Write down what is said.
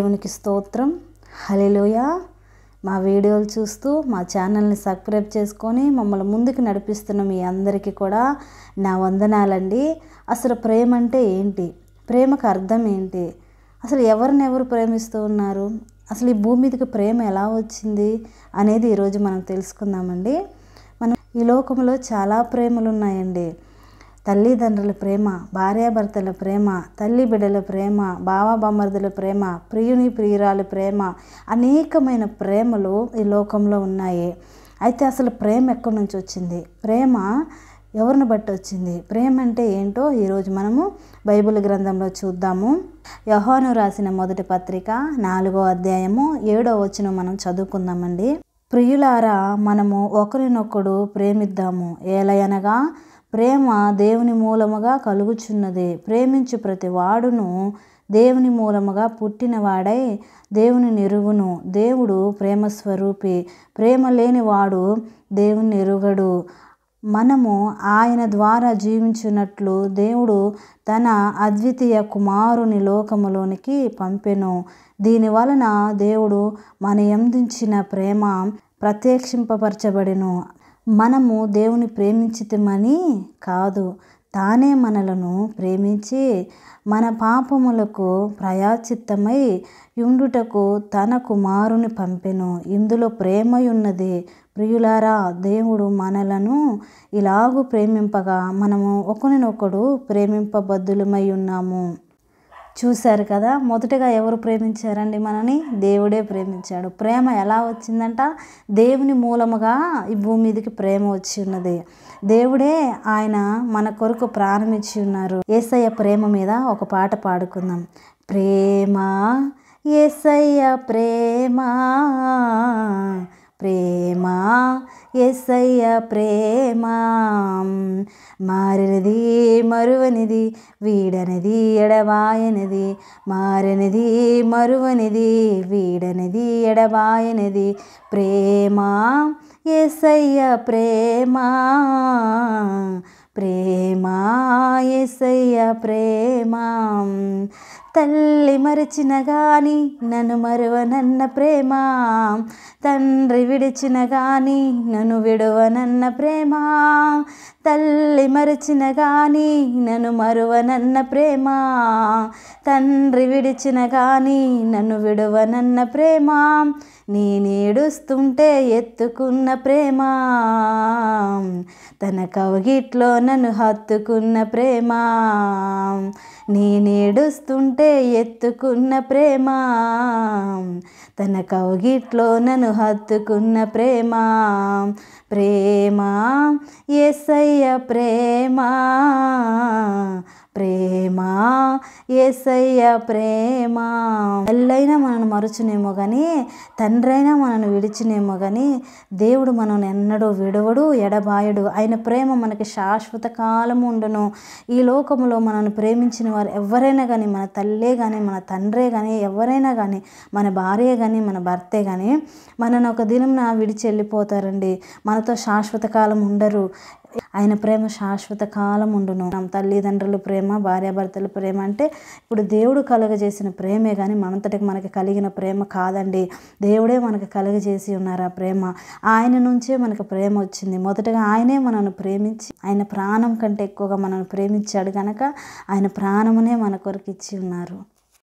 దేవునికి స్తోత్రం. హల్లెలూయా. మా వీడియోలు చూస్తూ మా ఛానల్ని సబ్స్క్రైబ్ చేసుకొని మమ్మల్ని ముందుకు నడిపిస్తున్న మీ అందరికీ కూడా నా వందనాలండి. అసలు ప్రేమ అంటే ఏంటి? ప్రేమకు అర్థం ఏంటి? అసలు ఎవరినెవరు ప్రేమిస్తూ ఉన్నారు? అసలు ఈ భూమి మీదకి ప్రేమ ఎలా వచ్చింది అనేది ఈరోజు మనం తెలుసుకుందామండి. మనం ఈ లోకంలో చాలా ప్రేమలు ఉన్నాయండి. తల్లిదండ్రుల ప్రేమ, భార్యాభర్తల ప్రేమ, తల్లి బిడ్డల ప్రేమ, బావబామర్దుల ప్రేమ, ప్రియుని ప్రియురాలి ప్రేమ, అనేకమైన ప్రేమలు ఈ లోకంలో ఉన్నాయి. అయితే అసలు ప్రేమ ఎక్కడి నుంచి వచ్చింది? ప్రేమ ఎవరిని బట్టి వచ్చింది? ప్రేమ అంటే ఏంటో ఈరోజు మనము బైబిల్ గ్రంథంలో చూద్దాము. యోహాను రాసిన మొదటి పత్రిక 4వ అధ్యాయము 7వ వచనం మనం చదువుకుందామండి. ప్రియులారా, మనము ఒకరినొకడు ప్రేమిద్దాము. ఏలయనగా ప్రేమ దేవుని మూలముగా కలుగుచున్నది. ప్రేమించు ప్రతి వాడును దేవుని మూలముగా పుట్టినవాడై దేవుని ఎరుగును. దేవుడు ప్రేమ స్వరూపి. ప్రేమ లేనివాడు దేవుని ఎరుగడు. మనము ఆయన ద్వారా జీవించున్నట్లు దేవుడు తన అద్వితీయ కుమారుని లోకములోనికి పంపెను. దీని వలన దేవుడు మన యందుంచిన ప్రేమ ప్రత్యక్షింపబరచబడెను. మనము దేవుని ప్రేమించితమని కాదు, తానే మనలను ప్రేమించి మన పాపములకు ప్రాయశ్చిత్తమై యుండుటకు తన కుమారుని పంపెను. ఇందులో ప్రేమయున్నది. ప్రియులారా, దేవుడు మనలను ఇలాగూ ప్రేమింపగా మనము ఒకరినొకడు ప్రేమింపబద్ధులమై ఉన్నాము. చూశారు కదా, మొదటగా ఎవరు ప్రేమించారండి మనని? దేవుడే ప్రేమించాడు. ప్రేమ ఎలా వచ్చిందంట? దేవుని మూలముగా ఈ భూమి మీదకి ప్రేమ వచ్చి ఉన్నది. దేవుడే ఆయన మన కొరకు ప్రాణం ఇచ్చి ఉన్నారు. యేసయ్య ప్రేమ మీద ఒక పాట పాడుకుందాం. ప్రేమ యేసయ్య ప్రేమ, ప్రేమ యేసయ్య ప్రేమ, మారినది మరువనిది, వీడనిది ఎడబాయనిది, మారినది మరువనిది, వీడనిది ఎడబాయనిది. ప్రేమ యేసయ్య ప్రేమ, ప్రేమ యేసయ్య ప్రేమ. తల్లి మరిచిన గాని నన్ను మరువనన్న ప్రేమ, తండ్రి విడిచిన గాని నన్ను విడువనన్న ప్రేమ, తల్లి మరిచిన గాని నన్ను మరువనన్న ప్రేమ, తండ్రి విడిచిన గాని నన్ను విడువనన్న ప్రేమ, నేనేడుస్తుంటే ఎత్తుకున్న ప్రేమ, తన కౌగిట్లో నన్ను హత్తుకున్న ప్రేమ, నేనేడుస్తుంటే ఎత్తుకున్న ప్రేమ, తన కౌగిట్లో నన్ను హత్తుకున్న ప్రేమ. ప్రేమ యేసయ్య ప్రేమ, ప్రేమ యేసయ్య ప్రేమ. తల్లైనా మనను మరచునేమో కానీ, తండ్రైనా మనను విడిచినేమో కానీ, దేవుడు మనల్ని ఎన్నడూ విడవడు, ఎడబాయడు. ఆయన ప్రేమ మనకి శాశ్వత కాలము ఉండును. ఈ లోకంలో మనల్ని ప్రేమించిన వారు ఎవరైనా కానీ, మన తల్లే కానీ, మన తండ్రే కానీ, ఎవరైనా కానీ, మన భార్య కానీ, మన భర్తే కానీ, మనను ఒక దినం విడిచి వెళ్ళిపోతారండి. మనతో శాశ్వత కాలం ఉండరు. ఆయన ప్రేమ శాశ్వత కాలం ఉండును. తల్లిదండ్రుల ప్రేమ, భార్యాభర్తల ప్రేమ అంటే ఇప్పుడు దేవుడు కలుగజేసిన ప్రేమే కానీ మనంతటికి మనకి కలిగిన ప్రేమ కాదండి. దేవుడే మనకు కలుగజేసి ఉన్నారు ఆ ప్రేమ. ఆయన నుంచే మనకు ప్రేమ వచ్చింది. మొదటగా ఆయనే మనల్ని ప్రేమించి, ఆయన ప్రాణం కంటే ఎక్కువగా మనల్ని ప్రేమించాడు కనుక ఆయన ప్రాణమునే మన కొరకు ఇచ్చి ఉన్నారు.